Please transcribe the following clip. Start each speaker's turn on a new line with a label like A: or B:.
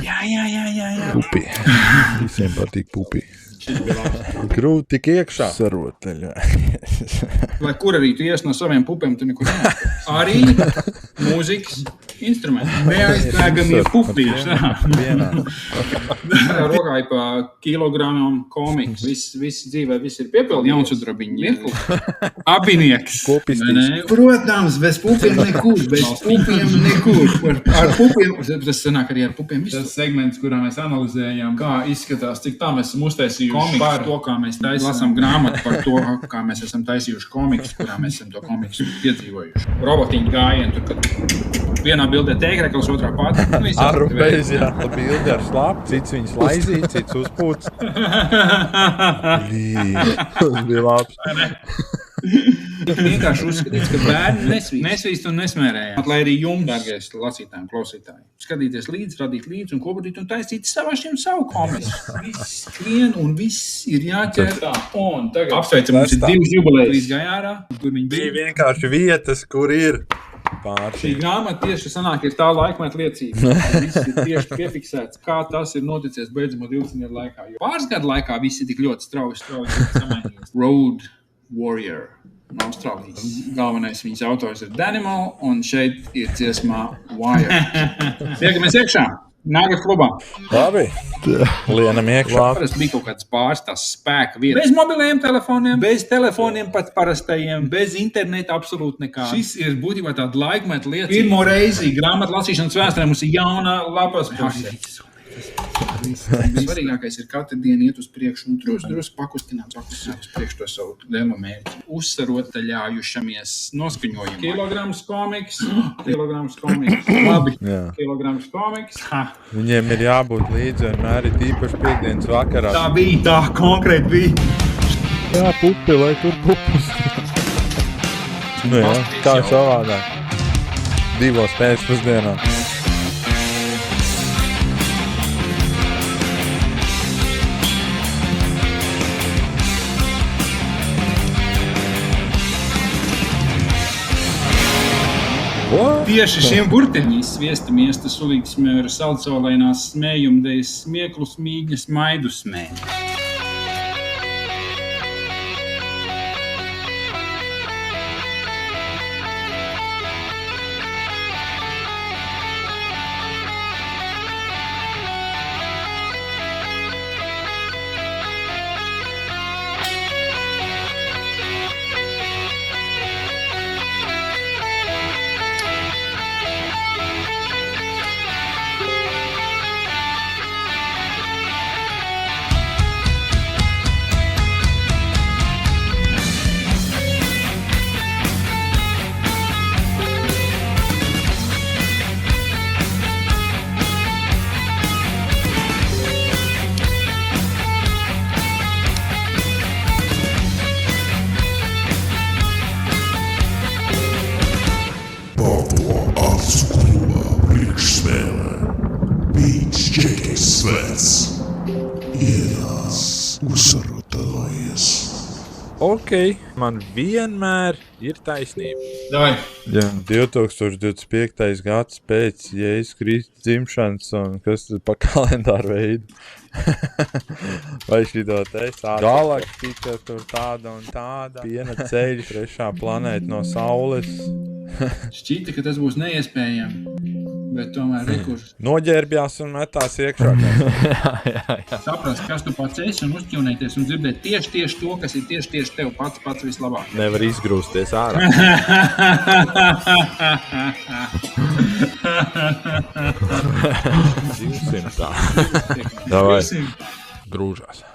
A: Jā.
B: Pupi. Visiem patīk pupi. Grūti tik iekšā. Saroteļā.
A: Lai kur arī tu ies no saviem pupiem, tu nekur neatpēc. Arī mūzikas instrumenti. Neaizbēgamie pupīši.
B: Vienā.
A: Rokā ir pa kilogramiem komiks. Viss dzīvē, viss ir piepildi jaunsudrabiņi. Abinieks.
B: Popistīs.
A: Protams, bez pupiem nekur. Ar pupiem, tas sanāk arī ar pupiem.
C: Tas segments, kurā mēs analizējām, kā izskatās, cik tā mēs esam uztaisījuši par to, kā mēs taisām.
A: Lasām grāmatu par to, kā mēs esam taisījuši komiks, kurā mēs esam to komiksu piedzīvojuši. Robotiņu gājienu, tur, kad vienā bildē teikrekls, otrā pati.
B: Ar bez, jā. Bildi ar slāpu, cits viņas laizīt, cits uzpūts. Tas bija labs.
A: Vienkārši uzskatīts, ka bērni nesvīst un nesmērējās. Lai arī jums, dārgais lasītājiem, klausītājiem, skatīties līdzi, radīt līdzi un kopatīt un taisīt savašiem savu komisu. Viss skrien un viss ir jāķer. Un tagad apsveicam, mums ir 2 jubilejas. Līdz Gajārā, kur viņi
B: Bija vienkārši vietas, kur ir pārši.
A: Šī grāmata tieši sanāk ir tā laikmeta liecība. Viss ir tieši piefiksēts, kā tas ir noticies beidzamo 20 gadu laikā. Jo pāris gadu laikā viss ir tik ļoti strauji samainījies. Road Warrior no Austrālijas. Galvenais viņas autors ir Danimal, un šeit ir dziesmā Wire. Tiekamies iekšā, nākat klubā.
B: Labi, lienam iekšā.
A: Parasti bija kaut kāds pāris tās spēka vietas. Bez mobiliem telefoniem, bez telefoniem pat parastajiem, bez interneta absolūti nekā. Šis ir būtībā tāda laikmeta liecība. Pirmo reizi grāmatu lasīšanas vēsturē mums ir jauna lapas puse. Svarīgākais ir katru dienu iet uz priekšu un drusku pakustināt uz priekšu to savu lielo mērķi. Uzsarotaļājušamies noskaņojumu. Kilograms komiks. Labi.
B: Jā.
A: Kilograms komiks.
B: Viņiem ir jābūt līdzi vienmēr ir tīpaši piekdienas vakarā.
A: Tā bija, tā konkrēti bija.
B: Jā, pupi, lai tur pupus. Nu jā, kā savādāk. 2 pēcpusdienā.
A: Tieši šiem burteņi sviesta miesta sulīgas smēra saldsaulainās smējumdejas smieklu smīģa smaidu smēja.
B: Ok, man vienmēr ir taisnība.
A: Davai.
B: Jā, 2025. gads pēc Jēzus Kristus dzimšanas un kas tad pa kalendāru veidu. Vai šito te galaktika tur tāda un tāda. Piena ceļš, 3. planēta no Saules.
A: Šķita, ka tas būs neiespējami. Bet tomēr rekurs.
B: Noģērbjās un metās iekšā.
A: Saprast, kas tu pats esi un uzķūnēties un dzirdēt tieši to, kas ir tieši tev pats vislabāk.
B: Nevar izgrūsties ārā. 200 tā. Davai, grūžās.